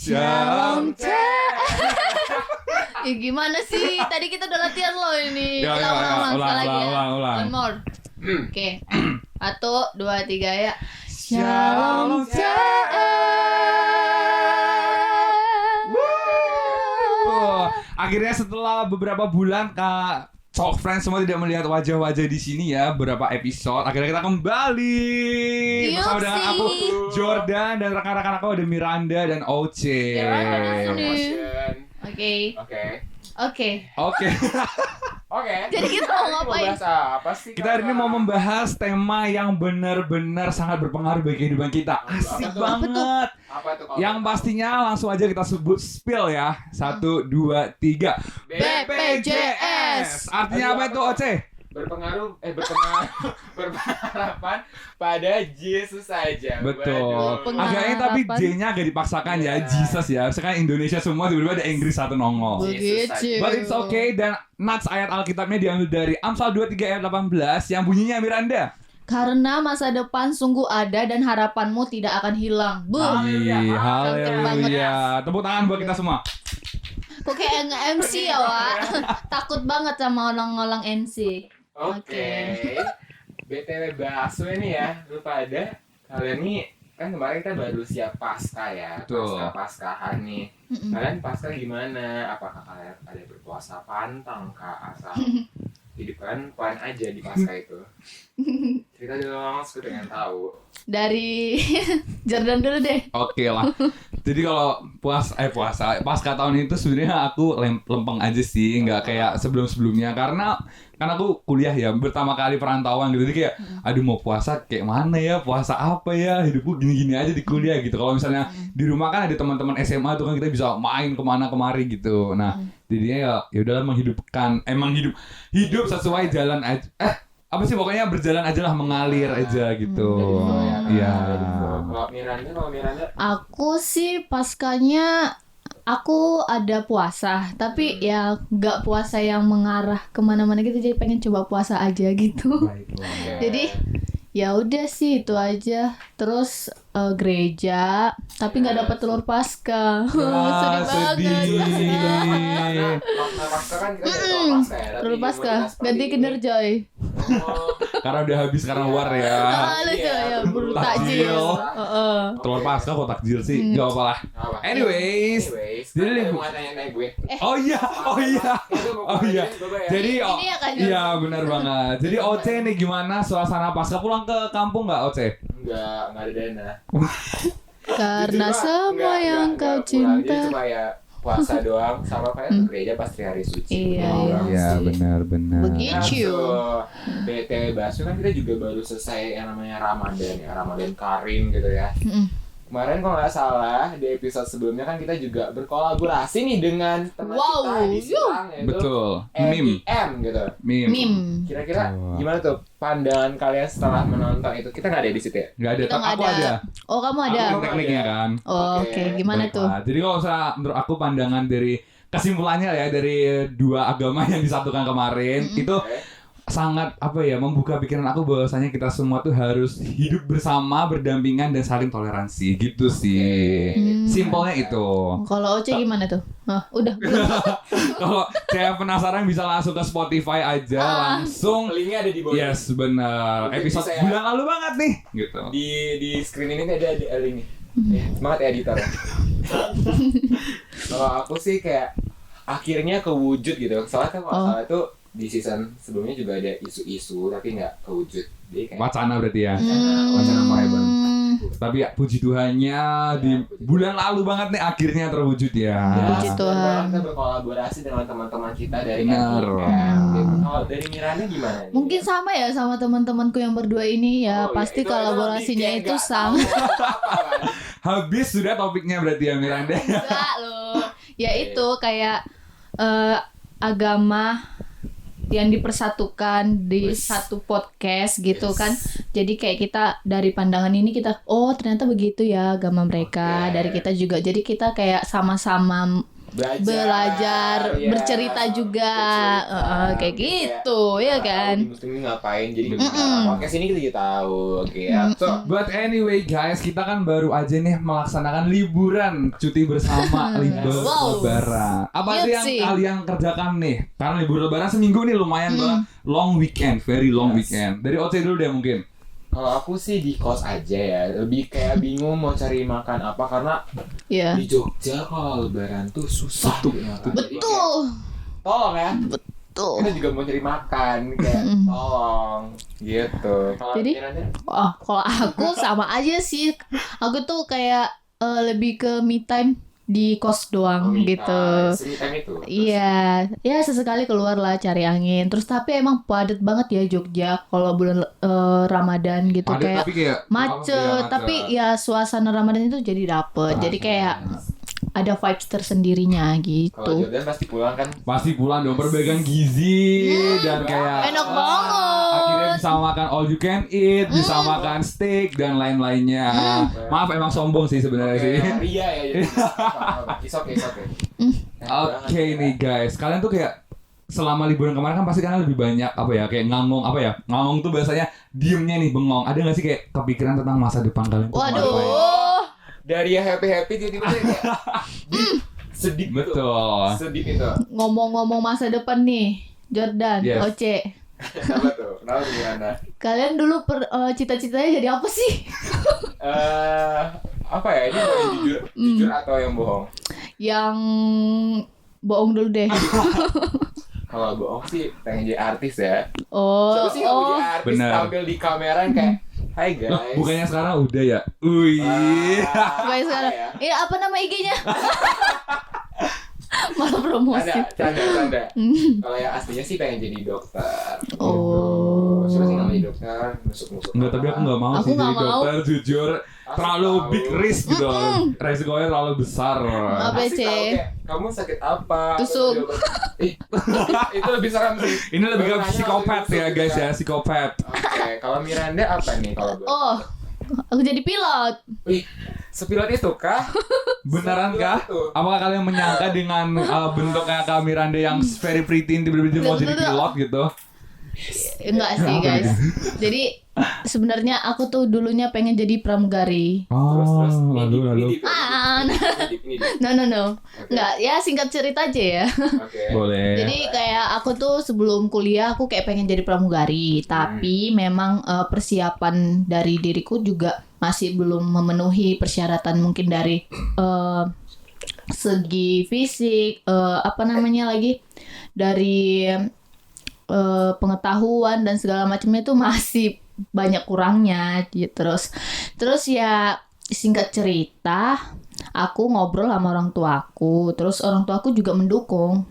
Shalom cek. Ya gimana sih? Tadi kita udah latihan loh ini. Ya, Ulang sekali ya. ulang. One more. Oke. 1, 2, 3 ya. Shalom cek. Akhirnya setelah beberapa bulan Kak Talk Friends semua tidak melihat wajah-wajah di sini ya, beberapa episode. Akhirnya kita kembali bersama dengan aku Jordan dan rekan-rekan aku ada Miranda dan Oce. Oke. Jadi kita mau ngapain? Bahas apa sih? Kita hari ini mau membahas tema yang benar-benar sangat berpengaruh bagi kehidupan kita. Asik banget. Apa tuh? Yang pastinya langsung aja kita sebut spill ya. 1, 2, 3. BPJS. Artinya apa itu Oce? Berpengharapan pada Yesus saja. Betul. Waduh. Agaknya tapi Pengharapan. J-nya agak dipaksakan ya, Iya. Jesus ya. Sekarang Indonesia semua tiba-tiba ada Inggris satu nongol. Begitu. But it's okay. Dan nats ayat Alkitabnya diambil dari Amsal 23 ayat 18 yang bunyinya Miranda. Karena masa depan sungguh ada dan harapanmu tidak akan hilang. Haleluya. Haleluya. Tepuk tangan buat kita semua. Kok kayak nge-MC ya, Wak? Takut banget sama orang-orang MC. Oke. BTW bakso ini ya, lu pada kalian nih kan kemarin kita baru siap pasca ya. Betul. Pascahan nih. Kalian pasca gimana? Apakah kalian ada berpuasa pantang kah asal hidup kalian fine aja di pasca itu? Cerita dong, aku pengen tahu. Dari Jordan dulu deh. Oke lah. Jadi kalau puasa pasca tahun itu sebenarnya aku lempeng aja sih, nggak kayak sebelum-sebelumnya karena kan aku kuliah ya pertama kali perantauan gitu, jadi kayak aduh mau puasa kayak mana ya, puasa apa ya, hidupku gini-gini aja di kuliah gitu. Kalau misalnya di rumah kan ada teman-teman SMA tuh kan kita bisa main kemana kemari gitu. Nah jadinya ya udahlah hidup sesuai jalan aja. Apa sih pokoknya berjalan aja lah, mengalir aja gitu. Iya. Kalau Miranda Aku sih paskanya aku ada puasa, tapi ya nggak puasa yang mengarah kemana-mana gitu, jadi pengen coba puasa aja gitu. Jadi ya udah sih itu aja. Terus gereja, tapi nggak dapat telur pasca. Sedih banget. Makna pasca kan kita ada pasca ya. Telur pasca ganti Kinder Joy. Karena udah habis karena war ya. Lu ya buru takjil. Telur pasca kok takjil sih? Gak apa lah. Anyways, jadi mau tanya gue. Oh iya. Jadi Ini ya, Kak Jun? iya benar banget. Jadi Oce nih gimana suasana pasca, pulang ke kampung nggak Oce? Enggak ada dana. Karena Jujur, semua yang kau enggak pulang. Jadi cinta. cuma ya puasa doang sama kayak ke gereja pas hari suci. Iya, Doang iya. sih. benar. Begitu. BTW Basu kan kita juga baru selesai yang namanya Ramadan ya, Ramadan Karim gitu ya. Kemarin kalau nggak salah di episode sebelumnya kan kita juga berkolaborasi nih dengan teman kita di Silang yaitu Betul. MIM gitu. Meme. Kira-kira Betul. gimana tuh pandangan kalian setelah menonton itu? Kita nggak ada di situ ya? Nggak ada. Kita nggak Aku ada. Oh, kamu ada. Aku tekniknya kan. Oh, Oke. oke. Gimana tuh? Baiklah. Jadi kalau misalnya menurut aku pandangan dari kesimpulannya ya dari dua agama yang disatukan kemarin itu sangat membuka pikiran aku bahwasanya kita semua tuh harus hidup bersama, berdampingan dan saling toleransi gitu sih. Simpelnya itu. Kalau Oce gimana tuh? Udah. Kalau saya penasaran bisa langsung ke Spotify aja langsung. Linknya ada di bawah. Yes, benar. Mungkin Episode bisa ya. bulan lalu banget nih gitu. Di screen ini ada link nih. Ya, semangat ya editor. Kalau aku sih kayak akhirnya kewujud gitu. Soalnya kan kalau salah itu di season sebelumnya juga ada isu-isu tapi nggak kewujud. Jadi kayak Wacana berarti ya. wacana forever. Tapi ya puji Tuhannya di bulan lalu banget nih akhirnya terwujud ya. Puji Tuhan. Dan kita berkolaborasi dengan teman-teman kita dari Benar. MIM. Kalau dari Miranda gimana nih? Mungkin sama ya sama teman-temanku yang berdua ini ya. Oh, iya. Pasti Itu kolaborasinya emang itu bikin nggak sama. tahu apa kan? Habis sudah topiknya berarti ya Miranda. Enggak loh. Ya itu kayak agama yang dipersatukan di satu podcast gitu kan. Jadi kayak kita dari pandangan ini kita ternyata begitu ya agama mereka. Dari kita juga. Jadi kita kayak sama-sama belajar, ya. bercerita juga, kayak gitu, ya kan? Muslim ini ngapain? Jadi podcast ini kita jadi tahu, oke ya. So, But anyway guys, kita kan baru aja nih melaksanakan liburan cuti bersama libur Wow. lebaran. Apa Iya sih yang sih. kalian kerjakan nih? Karena libur lebaran seminggu nih lumayan banget. Long weekend, very long weekend. Dari OC dulu deh mungkin. kalau aku sih di kos aja ya, lebih kayak bingung mau cari makan apa karena Iya. di Jogja kalau lebaran tuh susah tuh. Betul. Tolong ya. Tuh. Kita juga mau cari makan kayak tolong gitu. Kalau Jadi- Miranda? Oh, kalau aku sama aja sih. Aku tuh kayak lebih ke me time di kos doang gitu. Semi time itu. Iya, ya sesekali keluar lah cari angin. Terus tapi emang padat banget ya Jogja kalau bulan Ramadan gitu, Padat kayak tapi kayak macet. Tapi ya suasana Ramadan itu jadi dapet. Jadi kayak ada vibes tersendirinya Kalau gitu. Jordan pasti pulang kan. pasti pulang dong perbaikan gizi dan kayak Enak banget. akhirnya bisa makan all you can eat, bisa makan steak dan lain-lainnya. Maaf emang sombong sih sebenarnya sih. Iya ya. It's okay. Oke nih guys, kalian tuh kayak selama liburan kemarin kan pasti kalian lebih banyak apa ya kayak ngangong apa ya, ngangong tuh bahasanya diemnya nih bengong. Ada nggak sih kayak kepikiran tentang masa depan kalian? tuh ngapain? Waduh. Dari yang happy tiba-tiba kayak sedih gitu. Betul. Sedih itu. Ngomong-ngomong masa depan nih, Jordan, Yes. Oce. Kenapa tuh? Kenapa gimana? Kalian dulu cita-citanya jadi apa sih? Apa ya ini mau jujur atau yang bohong? Yang bohong dulu deh. Kalau bohong sih pengen jadi artis ya. Oh, Siapa sih yang mau oh. jadi artis Bener. tampil di kamera kayak Hai guys. Loh, bukannya sekarang udah ya? Wih. Kayak sekarang. ya. Iya, apa nama IG-nya? Malah promosi. Canda. Kalau yang aslinya sih pengen jadi dokter. Oh. Siapa sih namanya dokter? Nusuk-nusuk. Enggak, tapi aku nggak mau Aku sih nggak jadi mau. dokter, jujur. Terlalu tahu. big risk gitu. Resikonya terlalu besar. Apa? Asik tahu kayak, kamu sakit apa? Tusuk. Itu lebih serem sih. Ini lebih ke Nanya psikopat lebih ya tusuk guys gitu ya, psikopat. Oke, kalau Miranda apa nih kalau boleh? Oh. Aku jadi pilot. Wih, sepilot itu kah? Beneran kah? Itu. Apakah kalian menyangka dengan bentuknya Kak Miranda yang very pretty tiba-tiba mau jadi pilot gitu? Enggak sih, guys. Jadi sebenarnya aku tuh dulunya pengen jadi pramugari. Terus lalu. Ini. No. Enggak, ya singkat cerita aja ya. Oke. Boleh. Jadi kayak aku tuh sebelum kuliah aku kayak pengen jadi pramugari, tapi memang persiapan dari diriku juga masih belum memenuhi persyaratan mungkin dari segi fisik, apa namanya lagi, dari pengetahuan dan segala macamnya itu masih banyak kurangnya gitu. Terus ya singkat cerita aku ngobrol sama orang tuaku, terus orang tuaku juga mendukung.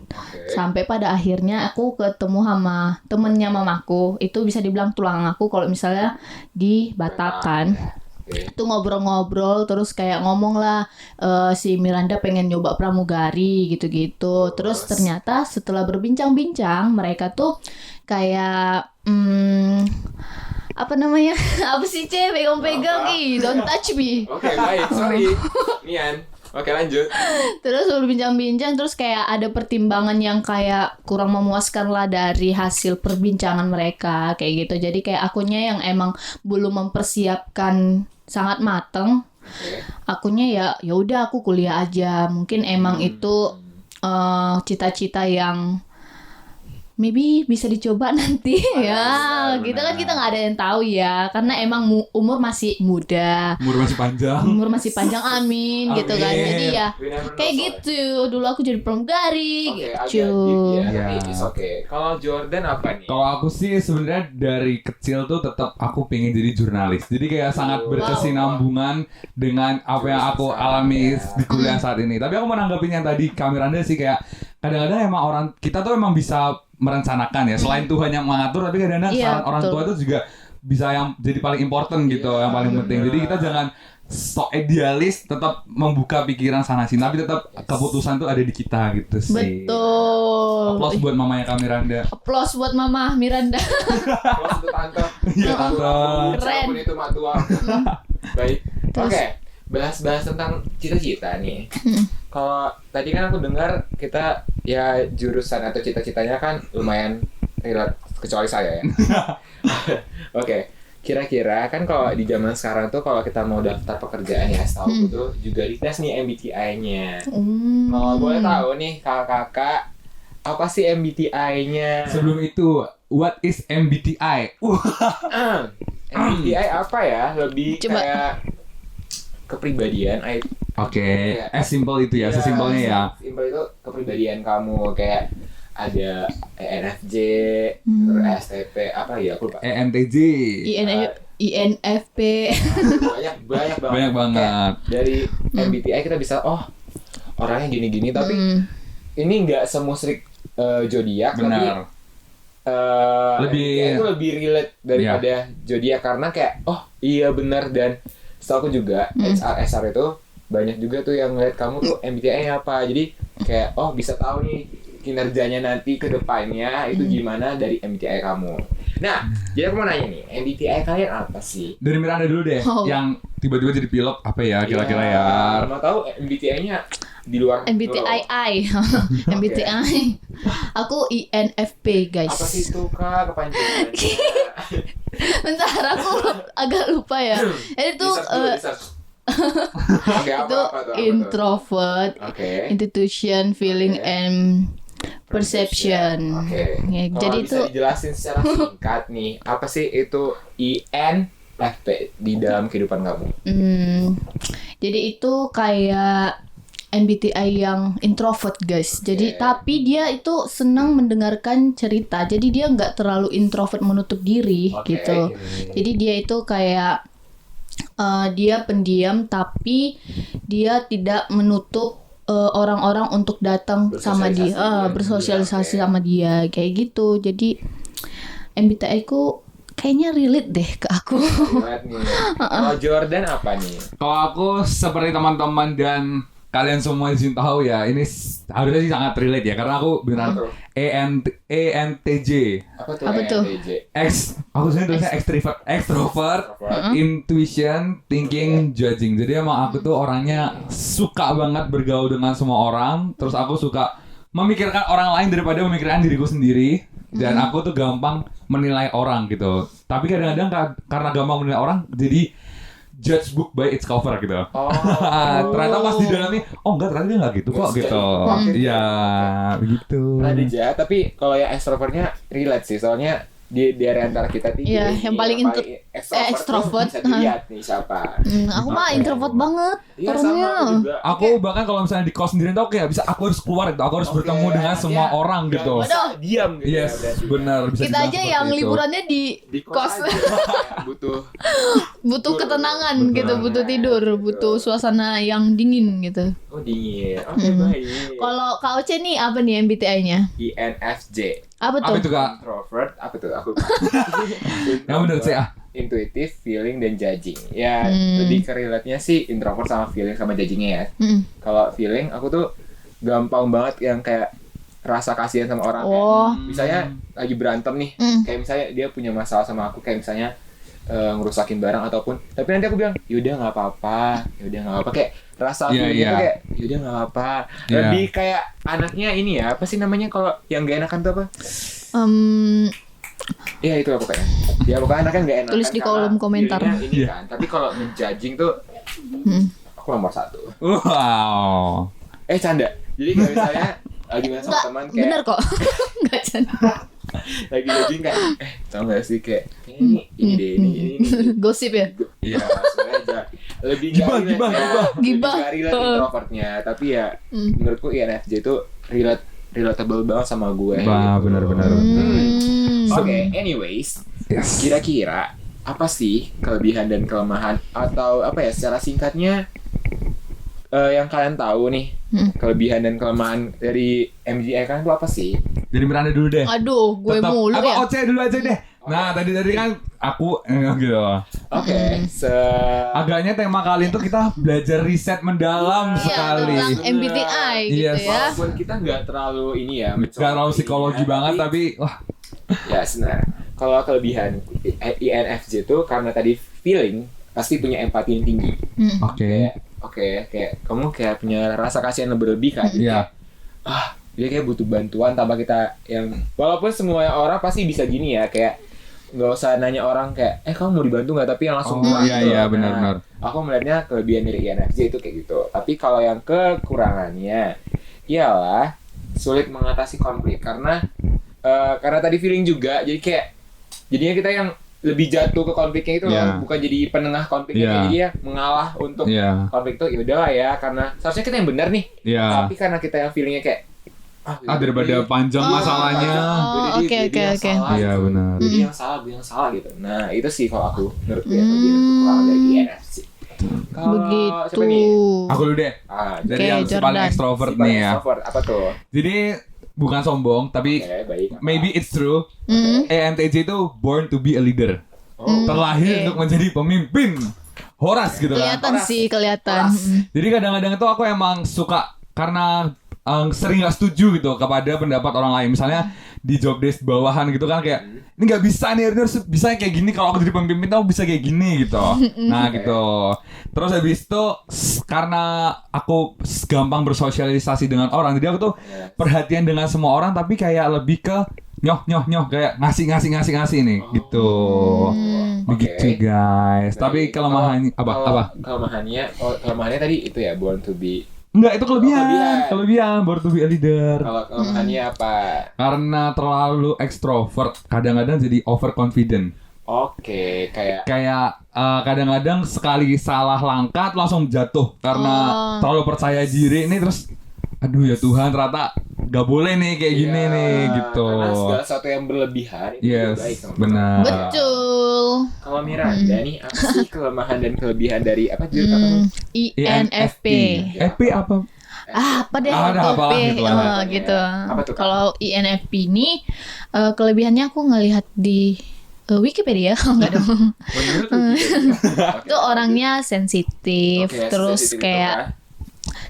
Sampai pada akhirnya aku ketemu sama temennya mamaku, itu bisa dibilang tulang aku kalau misalnya di Batakan. Itu ngobrol-ngobrol terus kayak ngomong lah, si Miranda pengen nyoba pramugari gitu-gitu. Terus ternyata setelah berbincang-bincang mereka tuh kayak apa namanya? Apa sih pegang-pegang don't touch me. Oke, baik. Sorry. Nian. Oke, lanjut. Terus berbincang-bincang terus kayak ada pertimbangan yang kayak kurang memuaskan lah dari hasil perbincangan mereka kayak gitu. Jadi kayak akunya yang emang belum mempersiapkan sangat mateng. Akunya ya udah aku kuliah aja. Mungkin emang itu cita-cita yang maybe bisa dicoba nanti ya. benar. Gitu kan kita nggak ada yang tahu ya. Karena emang umur masih muda. Umur masih panjang. Umur masih panjang, amin, gitu kan. Amin. Jadi ya We never know, kayak soalnya. gitu. Dulu aku jadi pramugari Oke, gitu. agak deep ya, Iya. tapi it's okay. Kalau Jordan apa nih? Kalau aku sih sebenarnya dari kecil tuh tetap aku pengen jadi jurnalis. Jadi kayak sangat berkesinambungan dengan apa yang aku alami di kuliah saat ini. Tapi aku menanggapinya yang tadi Kak Miranda sih kayak kadang-kadang emang orang kita tuh emang bisa merencanakan ya. Selain Tuhan yang mengatur, tapi kadang-kadang Iya, saran orang betul. tua itu juga bisa yang jadi paling important gitu, yang paling penting. Jadi kita jangan sok idealis, tetap membuka pikiran sana sini, tapi tetap keputusan tuh ada di kita gitu sih. Betul. Applause buat mamanya Kak Miranda. Applause buat Mama Miranda. Kalau itu tante. Iya, tante. Keren. Siapapun itu matua. Baik. Terus? Oke. Bahas-bahas tentang cita-cita nih. kalau tadi kan aku dengar kita ya jurusan atau cita-citanya kan lumayan relate, kecuali saya ya. Oke, kira-kira kan kalau di zaman sekarang tuh kalau kita mau daftar pekerjaan ya setahu tuh juga dites nih MBTI-nya. Kalau boleh tahu nih kakak-kakak, apa sih MBTI-nya? Sebelum itu, what is MBTI? MBTI apa ya? Lebih Coba. kayak kepribadian. Oke, simple itu ya, Iya, sesimpelnya ya. Simpel itu kepribadian kamu, kayak ada ENFJ, terus STP, apa ya aku lupa. ENTJ. INFP. banyak banget. Banyak banget. Kayak dari MBTI kita bisa orangnya gini-gini, tapi ini nggak semusrik zodiak, tapi Benar. MBTI itu lebih relate daripada zodiak karena kayak iya benar. Dan setahu aku juga HR itu banyak juga tuh yang ngeliat kamu tuh MBTI-nya apa, jadi kayak bisa tahu nih kinerjanya nanti ke depannya itu gimana dari MBTI kamu. Nah, jadi aku mau nanya nih, MBTI kalian apa sih? Dari Miranda dulu deh, yang tiba-tiba jadi pilot apa ya kira-kira ya? Mau tahu MBTI-nya di luar MBTI. MBTI. Aku INFP, guys. Apa sih itu Kak kepanjangannya? Bentar, aku agak lupa ya. Jadi itu Oke, itu introvert, Oke. institution, feeling, and perception. Oke. Ya, Kalau jadi bisa itu dijelasin secara singkat nih, apa sih itu INFP di dalam kehidupan kamu? jadi itu kayak MBTI yang introvert, guys. Jadi tapi dia itu senang mendengarkan cerita. Jadi dia nggak terlalu introvert menutup diri gitu. Jadi dia itu kayak dia pendiam tapi dia tidak menutup orang-orang untuk datang sama dia, bersosialisasi sama dia kayak gitu. Jadi MBTI ku kayaknya relate deh ke aku. Relate nih. Kalau Jordan apa nih? Kalau aku seperti teman-teman dan kalian semua di sini tahu ya, ini harusnya sih sangat relate ya karena aku benar ENTJ. Apa tuh? Aku sebenarnya tulisnya extrovert, intuition, thinking, judging. Jadi emang aku tuh orangnya suka banget bergaul dengan semua orang. Terus aku suka memikirkan orang lain daripada memikirkan diriku sendiri. Dan aku tuh gampang menilai orang gitu. Tapi kadang-kadang karena gampang menilai orang, jadi judge book by its cover gitu. Ternyata pas di dalamnya, ternyata dia nggak gitu kok gitu. Iya, begitu. Ada jahat, tapi kalau yang extrovertnya relate sih, soalnya di antara kita tiga. Iya, yang paling extrovert. Bisa dilihat nih siapa. Aku mah introvert banget orangnya. Aku bahkan kalau misalnya di kos sendiri tuh kayak bisa aku harus keluar gitu, aku harus bertemu dengan semua orang gitu. Diam gitu. Yes, benar. Kita aja yang liburannya di kos. Butuh ketenangan gitu, butuh tidur, butuh suasana yang dingin gitu. Oh dingin. Oke, baik. Kalau Kak Oce nih apa nih MBTI-nya? INFJ. Apa tuh? Apa itu Kak? Introvert, apa tuh? Aku Yang bener sih intuitif, feeling, dan judging. Ya, lebih ke relate-nya sih introvert sama feeling sama judging-nya ya. Kalau feeling, aku tuh gampang banget yang kayak rasa kasihan sama orang. Misalnya lagi berantem nih, kayak misalnya dia punya masalah sama aku, kayak misalnya ngerusakin barang ataupun, tapi nanti aku bilang, yaudah nggak apa-apa, kayak rasa feeling itu kayak, yaudah nggak apa-apa. Lebih kayak anaknya ini ya, apa sih namanya kalau yang gak enakan tuh apa? Ya itu lah pokoknya. Ya pokoknya anaknya gak enakan. Tulis di kolom komentar. Ini kan, tapi kalau menjudging tuh, aku nomor 1. Wow. Canda. Jadi kayak misalnya lagi main sama teman kayak. Bener kok. Enggak canda. Lagi judging kayak, tau gak sih kayak ini Gosip ya? Iya, sebenarnya lebih Gibah. relate introvertnya, tapi ya menurutku INFJ itu relatable banget sama gue. Benar-benar. Oke, anyways, kira-kira apa sih kelebihan dan kelemahan atau apa ya secara singkatnya yang kalian tahu nih kelebihan dan kelemahan dari MBTI kalian itu apa sih? Dari Miranda dulu deh. Aduh, gue mulu ya. Oce dulu aja deh. Nah, tadi kan aku gitu. Oke, agaknya tema kali itu kita belajar riset mendalam sekali. Tentang MBTI gitu ya. Walaupun kita nggak terlalu ini ya, nggak terlalu psikologi banget, tapi ya sebenarnya kalau kelebihan INFJ itu karena tadi feeling pasti punya empati yang tinggi. Oke. oke, kayak kamu kayak punya rasa kasihan yang berlebih kan. Iya. Dia kayak butuh bantuan tanpa kita yang walaupun semua orang pasti bisa gini ya, kayak nggak usah nanya orang kayak kamu mau dibantu nggak, tapi yang langsung buat iya gitu. iya Nah, benar. aku melihatnya kelebihan dari INFJ itu kayak gitu. Tapi kalau yang kekurangannya ialah sulit mengatasi konflik karena tadi feeling juga, jadi kayak jadinya kita yang lebih jatuh ke konfliknya itu Iya. loh, bukan jadi penengah konfliknya. Iya. Jadi ya mengalah untuk Iya. konflik itu ya udahlah ya, karena seharusnya kita yang benar nih, Iya. tapi karena kita yang feelingnya kayak Daripada panjang masalahnya. Oh, oke. Iya benar. Jadi yang salah, gue yang salah gitu. Nah itu sih kalau aku menurut gue kelebihan kekurangan dari INFJ. Kalau siapa Begitu. nih? Aku dulu deh. Jadi Oke, yang Jordan. paling ekstrovert Si paling nih ya. extrovert, apa tuh? Jadi bukan sombong tapi Oke, baik. Apa? maybe it's true. Mm. ENTJ itu born to be a leader. Oh, Terlahir Oke. untuk menjadi pemimpin. Horas gitu kan. Kelihatan sih, kelihatan. Keras. Jadi kadang-kadang itu aku emang suka karena sering gak setuju gitu kepada pendapat orang lain. Misalnya di job desk bawahan gitu kan kayak ini nggak bisa nih, ini harus bisa kayak gini, kalau aku jadi pemimpin tuh bisa kayak gini gitu. Nah gitu. Terus habis itu karena aku gampang bersosialisasi dengan orang, jadi aku tuh perhatian dengan semua orang tapi kayak lebih ke nyoh kayak ngasih nih gitu. Begitu Oke. guys. Tapi kelemahannya apa? Kelemahannya tadi itu ya, born to be. Enggak, itu kelebihan. Kelebihan born to be a leader. Kalau kelemahannya apa? Karena terlalu ekstrovert, kadang-kadang jadi overconfident. Oke, kayak Kadang-kadang sekali salah langkah langsung jatuh karena terlalu percaya diri ini, terus aduh ya Tuhan ternyata gak boleh nih kayak gini Iya, nih gitu. Karena segala sesuatu yang berlebihan itu Yes, tidak baik sama benar. kita. Betul. Kalau Miranda nih, apa sih kelemahan dan kelebihan dari apa judul apa? INFP. FP apa? Apa deh Ada INFP apalah gitu lah. gitu. Apa tuh, Kak? Kalau INFP ini kelebihannya aku ngelihat di Wikipedia. Enggak dong. Menurut Wikipedia. Itu orangnya sensitif, Oke, terus sensitif itu kayak apa?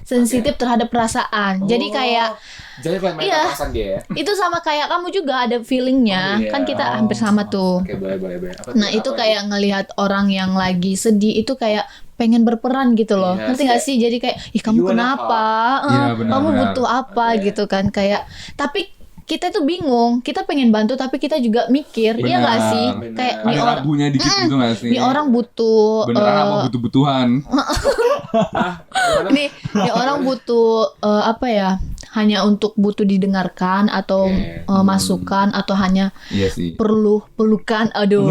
sensitif terhadap perasaan. Jadi kayak jadi kayak main Iya. perasaan dia ya. itu sama kayak kamu juga ada feelingnya. Oh, iya. Kan kita hampir sama tuh. Oke, boleh. Apa tuh? Nah itu Apa kayak ngelihat orang yang lagi sedih itu kayak pengen berperan gitu loh. Yes, Ngerti gak kayak, sih? Jadi kayak ih kamu you wanna kenapa? Iya, benar, Kamu benar. butuh apa Oke. gitu kan. Kayak tapi kita tuh bingung. Kita pengen bantu tapi kita juga mikir. Iya gak Benar, sih? benar. Kayak Ada nih orang ragunya dikit gitu gak sih? nih orang butuh Beneran apa butuh-butuhan? Gimana? nih orang butuh apa ya? Hanya untuk butuh didengarkan atau Oke. masukan atau hanya Iya sih. perlu pelukan. Waduh,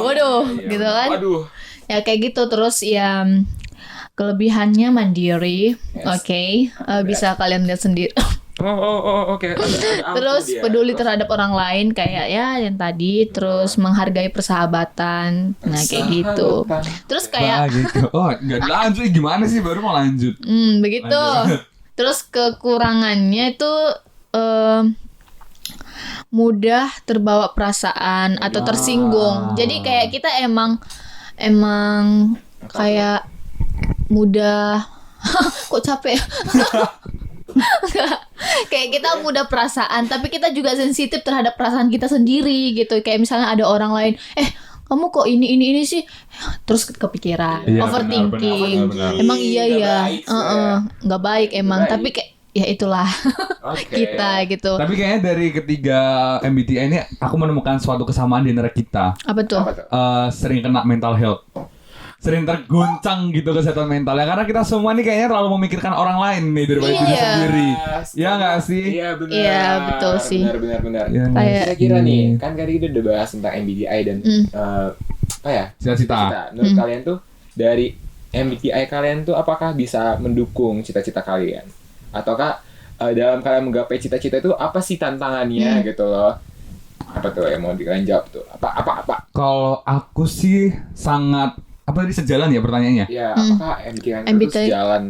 Iya, gitu kan? Waduh. Ya kayak gitu. Terus ya kelebihannya mandiri. Yes. Oke, bisa kalian lihat sendiri. Oke. Ada Terus dia. peduli terhadap orang lain kayak ya yang tadi. Terus menghargai persahabatan. Nah kayak gitu. Terus kayak gitu. Oh, enggak dilanjut gimana sih, baru mau lanjut. begitu. Lanjut. Terus kekurangannya itu mudah terbawa perasaan atau tersinggung. Jadi kayak kita emang kayak mudah kok capek. Enggak. Kayak kita mudah perasaan, tapi kita juga sensitif terhadap perasaan kita sendiri gitu. Kayak misalnya ada orang lain, kamu kok ini sih, terus kepikiran, Iya, overthinking. benar. Emang iya Nggak ya, baik sih, nggak baik emang. baik. Tapi kayak ya itulah Oke. kita gitu. Tapi kayaknya dari ketiga MBTI ini aku menemukan suatu kesamaan di antara kita. Apa tuh? Apa tuh? Sering kena mental health. Sering terguncang gitu kesehatan mentalnya karena kita semua nih kayaknya terlalu memikirkan orang lain nih daripada diri Iya. sendiri. Iya nggak sih? Iya benar. Iya, betul sih. Benar. Iya nggak Kayak- Kira-kira sih? nih, kan tadi kita udah bahas tentang MBTI dan apa ya? Cita-cita. Menurut kalian tuh dari MBTI kalian tuh apakah bisa mendukung cita-cita kalian? Ataukah dalam kalian menggapai cita-cita itu apa sih tantangannya gitu loh? Apa tuh yang mau kalian jawab tuh? Apa? Kalau aku sih sangat apa tadi sejalan ya pertanyaannya? Ya, apakah MBTI kalian itu MBTI. sejalan?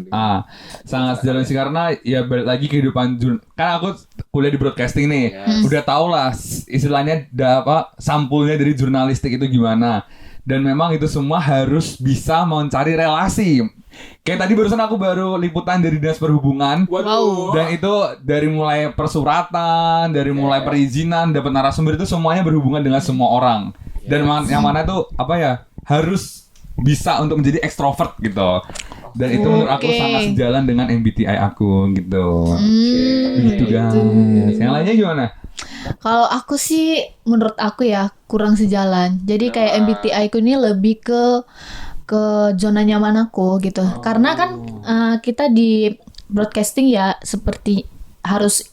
Sangat sejalan sih karena ya balik lagi kehidupan kan aku kuliah di broadcasting nih. Yes. Udah tau lah istilahnya sampulnya dari jurnalistik itu gimana. Dan memang itu semua harus bisa mencari relasi. Kayak tadi barusan aku baru liputan dari Dinas Perhubungan. Waduh. Dan itu dari mulai persuratan, dari mulai perizinan, dapat narasumber itu semuanya berhubungan dengan semua orang. Dan yang mana tuh apa ya harus bisa untuk menjadi ekstrovert gitu. Dan itu menurut aku Oke. sangat sejalan dengan MBTI aku gitu. Gitu guys. Yang lainnya gimana? Kalau aku sih menurut aku ya kurang sejalan. Jadi kayak MBTI ku ini lebih ke zona nyaman aku gitu. Karena kan kita di broadcasting ya seperti harus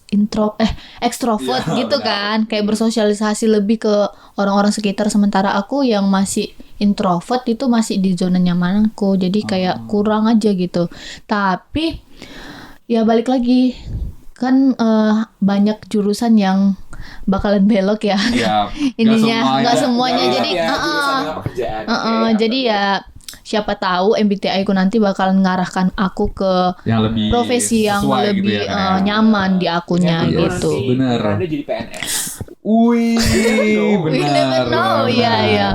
ekstrovert Iya, gitu benar. kan, kayak bersosialisasi lebih ke orang-orang sekitar, sementara aku yang masih introvert itu masih di zona nyamanku, jadi kayak kurang aja gitu. Tapi ya balik lagi kan banyak jurusan yang bakalan belok ya. Ya, Ininya nggak semuanya, Iya, jadi iya, jurusan dengan pekerjaan. jadi ya siapa tahu MBTI ku nanti bakalan ngarahkan aku ke yang lebih profesi yang sesuai gitu lebih ya, kayak. nyaman di akunya Yang kedua gitu. nanti Bener. Anda jadi PNS. Wih, We benar. never know, iya, iya.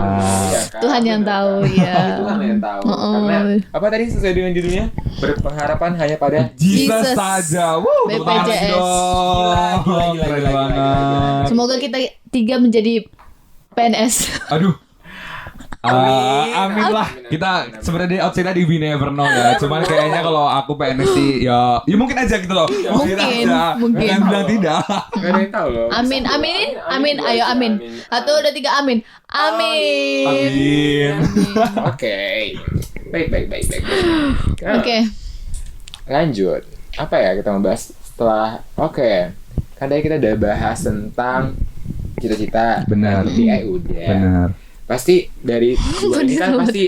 Iya kan? Tuhan yang Bener tahu, kan? ya. Tuhan yang tahu. Karena apa tadi sesuai dengan judulnya? Berpengharapan hanya pada Jesus Jesus. saja. Wuh, tepuk tangan lagi BPJS. dong. Gila, Keren gila, banget. Semoga kita 3 menjadi PNS. Aduh. Amin lah. Amin, Kita amin. sebenarnya di outside di we never know ya. Cuman kayaknya kalau aku PNS sih ya mungkin aja gitu loh. Mungkin, aja. mungkin. Bukan bilang tidak. Gak ada yang tahu loh. Amin, Bisa amin, doa. amin, dua ayo aja, amin. 1, 2, 3, amin. Amin. Amin. Oke. Baik. Nah, Oke. lanjut. Apa ya kita mau bahas setelah kan tadi kita udah bahas tentang cita-cita. Benar. MBTI udah. Benar. Pasti dari dua ini kan Bener. pasti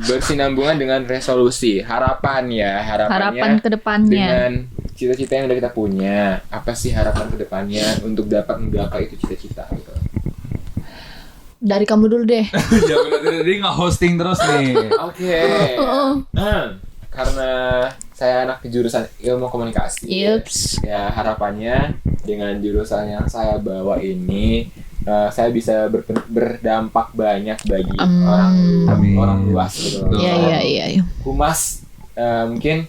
bersinambungan dengan resolusi, harapannya Harapan ke depannya. dengan cita-cita yang udah kita punya. Apa sih harapan ke depannya untuk dapat menggapai itu cita-cita gitu. Dari kamu dulu deh. Ya benar, jadi nge-hosting terus nih. Oke. Karena saya anak jurusan ilmu komunikasi. Yups. Ya harapannya dengan jurusan yang saya bawa ini saya bisa berdampak banyak bagi Amin. orang luas gitu loh. Iya. Humas mungkin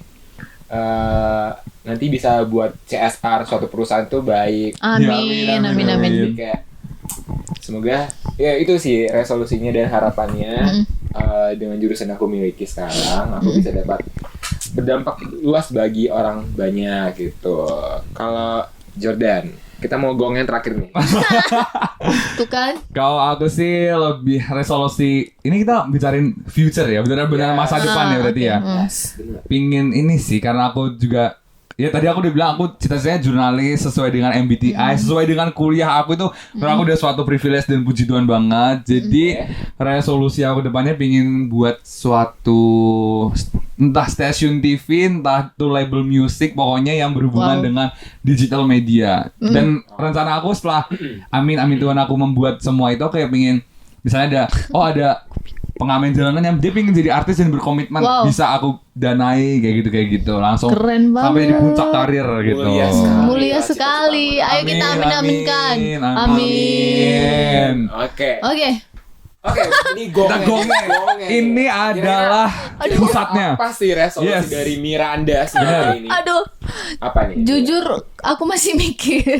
nanti bisa buat CSR suatu perusahaan tuh baik. Amin, amin, amin. Jadi kayak semoga ya itu sih resolusinya dan harapannya dengan jurusan yang aku miliki sekarang aku bisa dapat berdampak luas bagi orang banyak gitu. Kalau Jordan, kita mau gong yang terakhir nih. Tuh kan. Kalau aku sih lebih resolusi. Ini kita bicarain future ya, benar-benar Ya. masa depan ya berarti ya. Yes, benar. Pingin ini sih karena aku juga ya tadi aku udah bilang aku cita-citanya jurnalis sesuai dengan MBTI, sesuai dengan kuliah aku itu karena aku udah suatu privilege dan puji Tuhan banget. Jadi resolusi aku depannya pingin buat suatu entah stasiun TV, entah itu label musik, pokoknya yang berhubungan Wow. dengan digital media. Dan rencana aku setelah amin Tuhan aku membuat semua itu kayak pingin misalnya ada pengamen jalanan yang dia pengen jadi artis dan berkomitmen Wow. bisa aku danai kayak gitu langsung Keren sampai di banget. puncak karir gitu. Mulia sekali. Mulia sekali. Ayo kita amin-aminkan. Amin. Oke. Oke. Ini gongnya. Kita gongnya. Ini adalah Kira-kira pusatnya. Apa sih resolusi Yes. dari Miranda sendiri ini? Aduh, Apa nih? jujur aku masih mikir.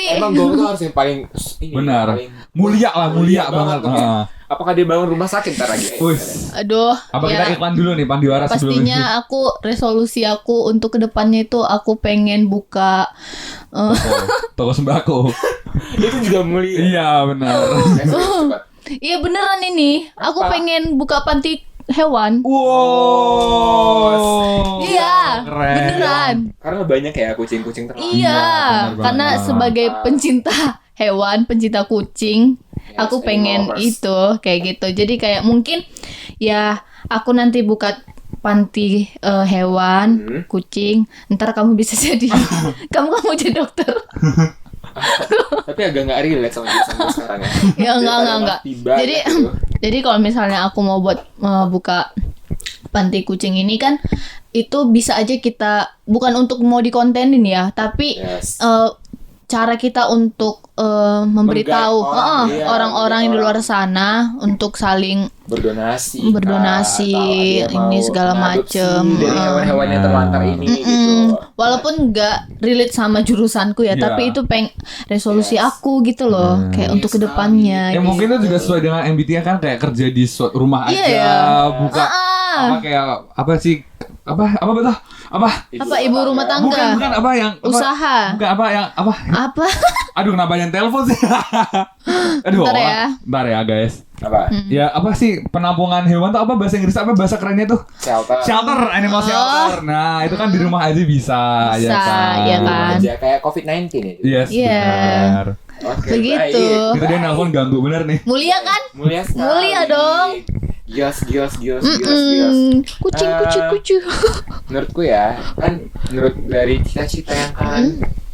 Emang gong itu harus yang paling ini, Benar. paling Mulia lah, mulia banget. oke. Heeh. Apakah dia bangun rumah sakit ntar lagi? Wis. Aduh. Apa kita ya, iklan dulu nih Pandiwara sebelum ini? pastinya resolusi aku untuk kedepannya itu aku pengen buka Toko sembako. Itu juga mulia. Iya benar. Cepat. Iya beneran ini. Aku Apa? pengen buka panti hewan. Wow. Iya, Keren. beneran. Karena banyak ya kucing-kucing terlantar. Iya, bener karena banget. sebagai pencinta hewan, pencinta kucing, Yes, aku animal pengen lovers. itu kayak gitu. Jadi kayak mungkin ya aku nanti buka panti hewan, kucing. Ntar kamu bisa jadi kamu jadi dokter. Tapi agak nggak relate sama jurusan gue sekarang ya. Ya enggak. Daripada tiba Jadi gitu. jadi kalau misalnya aku mau buat buka panti kucing ini kan itu bisa aja kita bukan untuk mau dikontenin ya, tapi Yes. cara kita untuk memberitahu Meng-guide orang, iya, orang-orang yang di luar orang. sana untuk saling berdonasi, Berdonasi, Kak, atau ada yang ini mau segala mengadopsi macem. dari hewan-hewan yang terlantar ini gitu. walaupun nggak relate sama jurusanku ya, Iya. tapi itu resolusi Yes. aku gitu loh, kayak untuk Sekali. kedepannya. Ya mungkin itu juga sesuai dengan MBTI kan kayak kerja di suatu rumah Iya aja, ya. buka apa kayak apa sih apa betul apa ibu rumah tangga. bukan apa yang apa, Usaha. bukan apa yang apa Apa? aduh kenapa yang telepon sih aduh Bentar ya. Guys Apa? ya apa sih penampungan hewan tuh apa bahasa Inggris apa bahasa kerennya tuh Shelter. animal shelter nah itu kan di rumah aja bisa ya kan ya kan. Aja kayak COVID-19 ya. yes Iya. benar Oke, Begitu. baik. itu dia nelfon ganggu bener nih Mulia kan? Mulia sekali. Mulia dong. Gios. Kucing. Menurutku ya, kan menurut dari cita-cita yang kalian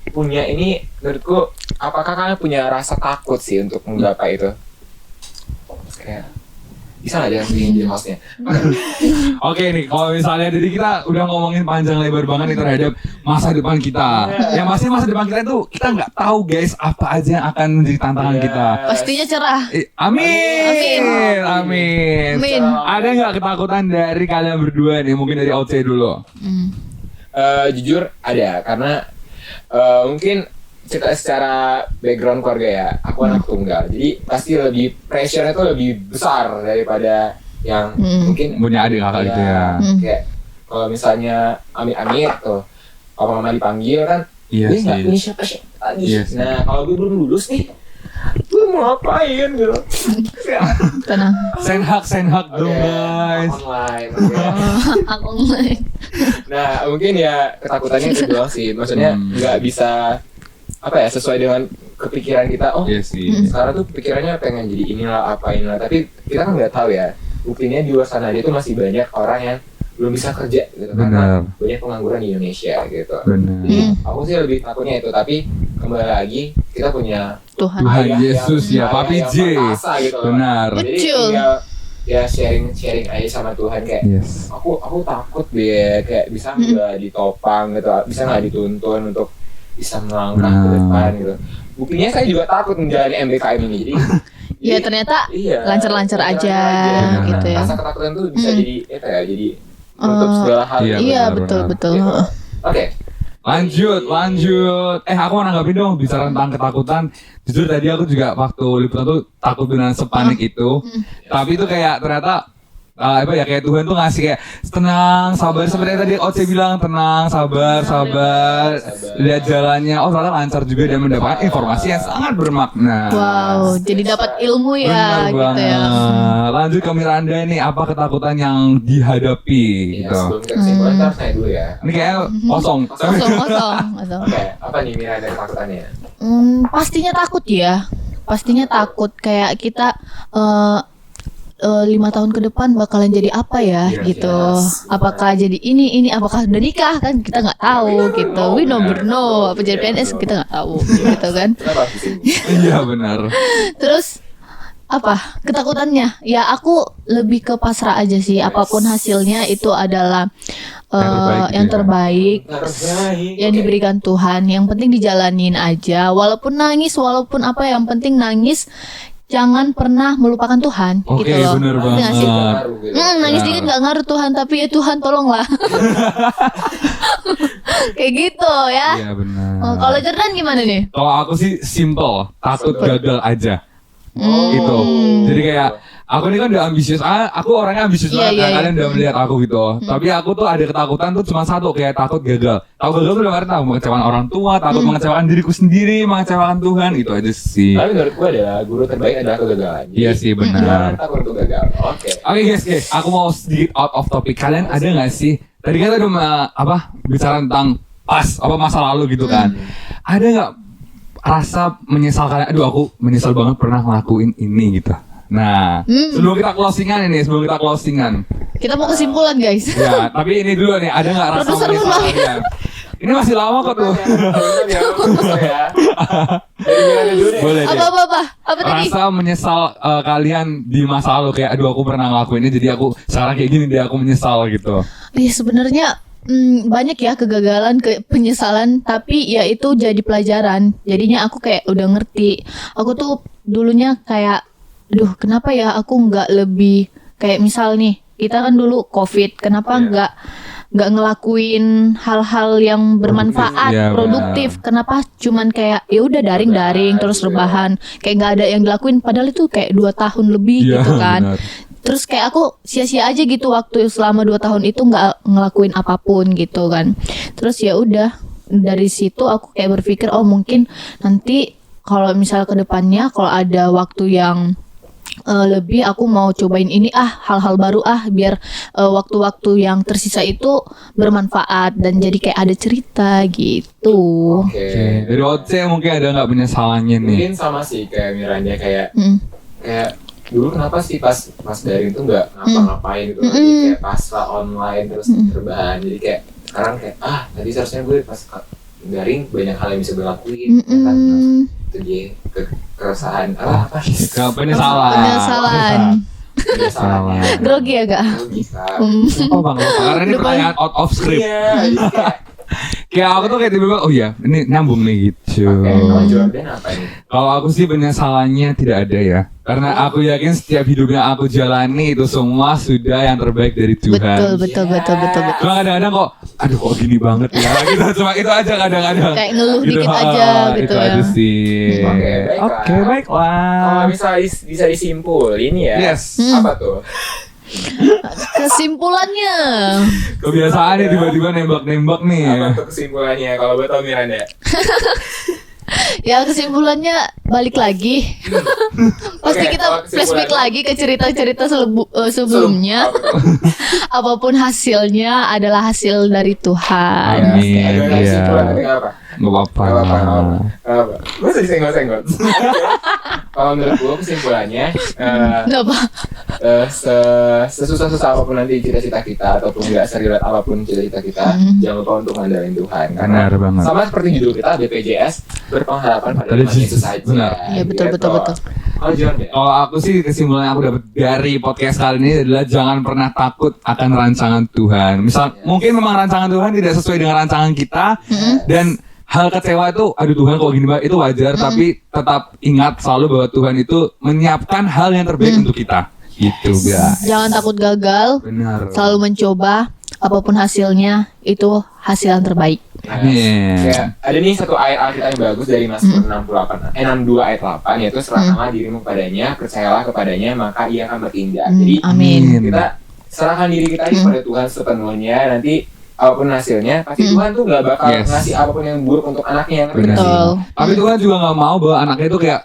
punya ini, menurutku apakah kalian punya rasa takut sih untuk menggapai itu? Kayak bisa nggak jangan bikin jadi hostnya? Oke nih, kalau misalnya jadi kita udah ngomongin panjang lebar banget nih terhadap masa depan kita. Yang pasti masa depan kita itu kita nggak tahu guys apa aja yang akan menjadi tantangan kita. Pastinya cerah. Amin. Ada nggak ketakutan dari kalian berdua nih? Mungkin dari OC dulu. Jujur ada, karena mungkin cerita secara background keluarga ya, aku anak tunggal, jadi pasti lebih pressure-nya tuh lebih besar daripada yang mungkin Punya adik kakak gitu ya. Kayak kalau misalnya amit-amit tuh, kalau mama dipanggil kan, Iya "Gue nggak sih. punya siapa lagi." Iya sih. Nah kalau gue belum lulus nih, gue mau ngapain gitu? Tenang. Send hug dong guys. Online. Oke. Aku Nah mungkin ya ketakutannya itu doang sih, maksudnya nggak bisa apa ya sesuai dengan kepikiran kita. Oh Iya sih. sekarang tuh pikirannya pengen jadi inilah tapi kita kan nggak tahu ya, buktinya di luar sana itu masih banyak orang yang belum bisa kerja gitu, karena Benar. banyak pengangguran di Indonesia gitu. Benar. Jadi aku sih lebih takutnya itu, tapi kembali lagi kita punya Tuhan. Tuhan ayah Yesus yang- ya, Papi ayah J. yang perkasa gitu loh. Benar. Jadi Betul. tinggal ya sharing aja sama Tuhan kayak Yes. aku takut deh, kayak bisa nggak ditopang gitu, bisa nggak dituntun untuk bisa melangkah ke depan gitu. Buktinya saya juga takut menjalani MBKM ini, jadi Ya ternyata iya, lancar-lancar aja gitu ya. Rasa ketakutan tuh bisa jadi apa ya, jadi menutup segala hal. Iya, Iya benar. betul. Gitu. Oke. Lanjut. Aku mau nanggapin dong bicara tentang ketakutan. Jujur tadi aku juga waktu liputan tuh takut dengan sepanik itu. Tapi itu kayak ternyata apa ya kayak Tuhan tuh ngasih kayak tenang, sabar seperti yang tadi Oce bilang tenang, sabar. Lihat jalannya. Oh ternyata lancar juga dan mendapatkan informasi yang sangat bermakna. Wow, jadi dapat ilmu ya Benar gitu banget. ya. Lanjut ke Miranda nih, apa ketakutan yang dihadapi Ya, gitu. sebelum kita kesimpulan kita harus nanya dulu ya. Ini kayak kosong. Kosong. Oke, apa nih Mira dari ketakutannya? Pastinya takut ya. Pastinya takut kayak kita 5 tahun ke depan bakalan jadi apa ya gitu. Apakah jadi ini apakah udah nikah kan kita nggak tahu gitu. We never know. Apa jadi PNS kita nggak tahu gitu kan. Kenapa di sini? Iya benar. Terus apa ketakutannya? Ya aku lebih ke pasrah aja sih. Apapun hasilnya itu adalah yang terbaik. Yang diberikan Tuhan. Yang penting dijalanin aja. Walaupun nangis, walaupun apa yang penting nangis. Jangan pernah melupakan Tuhan. Oke, gitu loh. bener Ngerti nggak sih? banget. Nangis dikit nggak ngaruh Tuhan, tapi ya Tuhan tolonglah. Kayak gitu ya. Iya benar. Kalau Jordan gimana nih? Kalau aku sih simple, takut gagal aja. Hmm. Gitu. Jadi kayak aku ini kan udah ambisius. Aku orangnya ambisius Iya, banget. iya, Kalian udah melihat aku gitu. Tapi aku tuh ada ketakutan tuh cuma satu, kayak takut gagal. Takut gagal tuh udah karena mengecewakan orang tua, takut mengecewakan diriku sendiri, mengecewakan Tuhan, itu aja sih. Tapi menurut gue adalah guru terbaik adalah kegagalan. Iya sih benar. Jangan takut untuk gagal. Oke. Oke guys, aku mau sedikit out of topic. Kalian ada nggak sih? Tadi kan udah bicara tentang masa lalu gitu kan. Ada nggak rasa menyesal kalian? Aduh aku menyesal banget pernah ngelakuin ini gitu. Nah, sebelum kita closingan. Kita mau kesimpulan guys. Ya, tapi ini dulu nih, ada nggak rasa Produser menyesal ulang. kalian? Ini masih lama kok tuh. Boleh deh. Apa tadi? Rasa menyesal kalian di masa lalu kayak aduh aku pernah ngelakuin ini jadi aku sekarang kayak gini deh aku menyesal gitu. Ya sebenarnya banyak ya kegagalan, penyesalan, tapi ya itu jadi pelajaran. Jadinya aku kayak udah ngerti. Aku tuh dulunya kayak, aduh kenapa ya aku nggak lebih kayak misal nih kita kan dulu COVID, kenapa nggak ngelakuin hal-hal yang bermanfaat, Iya, produktif. Kenapa cuman kayak ya udah daring terus rebahan, kayak nggak ada yang dilakuin. Padahal itu kayak 2 tahun lebih Iya, gitu kan. benar. Terus kayak aku sia-sia aja gitu waktu selama 2 tahun itu nggak ngelakuin apapun gitu kan. Terus ya udah dari situ aku kayak berpikir oh mungkin nanti kalau misal ke depannya kalau ada waktu yang lebih aku mau cobain ini hal-hal baru biar waktu-waktu yang tersisa itu bermanfaat dan jadi kayak ada cerita gitu. Oke. Dari Oce mungkin ada nggak penyesalannya nih? Mungkin sama sih kayak Miranda kayak dulu kenapa sih pas daring tuh nggak ngapa-ngapain gitu lagi kayak pasrah online terus terbahan jadi kayak sekarang kayak tadi seharusnya gue pas daring banyak hal yang bisa gue lakuin ya kan itu dia keresahan apa Gak penyesalan. Penyesalannya Grogi ya gak? bisa Oh bang, karena ini pertanyaan out of script. iya jadi Kayak aku tuh kayak tiba-tiba oh ya ini nyambung nih gitu. oke kalau Jordan apa nih Kalau aku sih penyesalannya tidak ada ya. Karena aku yakin setiap hidupnya aku jalani itu semua sudah yang terbaik dari Tuhan. Betul. Cuma kadang-kadang kok aduh kok gini banget ya gitu. Cuma itu aja kadang-kadang. Kayak ngeluh dikit aja gitu itu ya. aja sih. Oke, baiklah. kalau misalnya bisa disimpulin ya Yes. apa tuh Kesimpulannya Kebiasaan nih tiba-tiba nembak-nembak nih. apa tuh kesimpulannya kalau buat tau Miranda ya kesimpulannya balik lagi. Pasti Oke, kita kalau flashback kesimpulannya. lagi ke cerita-cerita sebelumnya. Apa tuh? Apapun hasilnya adalah hasil dari Tuhan. Amin. Ada Iya. kesimpulan tapi nggak apa Gak apa-apa. apa masa disenggol-senggol kalau menurut gue kesimpulannya Nggak apa. sesusah-susah apapun nanti cita-cita kita ataupun nggak serius apapun cita-cita kita jangan lupa untuk mengandalkan Tuhan karena Benar banget. sama seperti judul kita BPJS berpengharapan pada Pada Tuhan Yesus saja. benar. Iya betul. Kalau John ya Kalau aku sih kesimpulan yang aku dapat dari podcast kali ini adalah jangan pernah takut akan rancangan Tuhan. Misal mungkin memang rancangan Tuhan tidak sesuai dengan rancangan kita dan hal kecewa itu aduh Tuhan kok gini banget itu wajar tapi tetap ingat selalu bahwa Tuhan itu menyiapkan hal yang terbaik untuk kita. Gitu guys. Jangan takut gagal. Benar. Selalu mencoba. Apapun hasilnya itu hasil yang terbaik. Amin. Kayak ada nih satu ayat Alkitab yang bagus dari Mazmur 62 ayat 8 yaitu serahkanlah dirimu kepadanya, percayalah kepadanya maka ia akan bertindak. Jadi Amin. kita serahkan diri kita ini kepada Tuhan sepenuhnya nanti apapun hasilnya pasti Tuhan tuh nggak bakal Yes. ngasih apapun yang buruk untuk anaknya yang Benar. Betul. Tapi Tuhan juga nggak mau bahwa anaknya itu kayak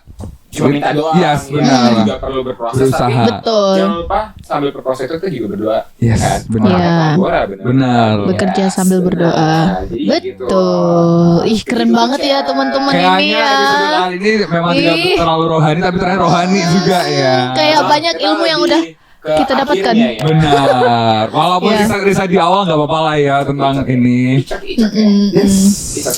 cuma minta doa. Yes, ya. benar. Juga perlu berproses Berusaha. tapi Betul. jangan lupa sambil berproses itu kita juga berdoa. Yes, kan? benar. Iya. Benar. Bekerja sambil berdoa. Jadi gitu. Betul. Ih keren banget ya teman-teman ini Kayaknya ya. episode kali ini memang tidak Ih. terlalu rohani tapi ternyata rohani juga ya. Kayak banyak Kita ilmu yang lebih udah ke kita dapatkan. akhirnya ya. Benar. Walaupun Iya. kisah-kisah di awal nggak apa-apa lah ya tentang ini. Icok ya.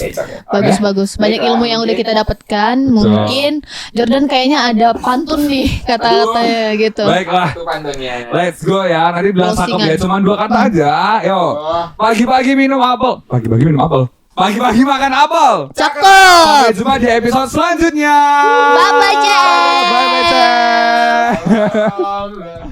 Icok ya. Bagus. Banyak ilmu yang udah kita dapatkan. Mungkin Jordan kayaknya ada pantun nih kata-katanya gitu. Baiklah. Itu pantunnya. Let's go ya. Nanti bilang cakep Closingan. ya. Cuman 2 kata aja. Yo. Oh. Pagi-pagi minum apel. Pagi-pagi minum apel. Pagi-pagi makan apel. Cakep. Sampai jumpa di episode selanjutnya. Bye-bye, Cek. Bye-bye, Cek. Salam.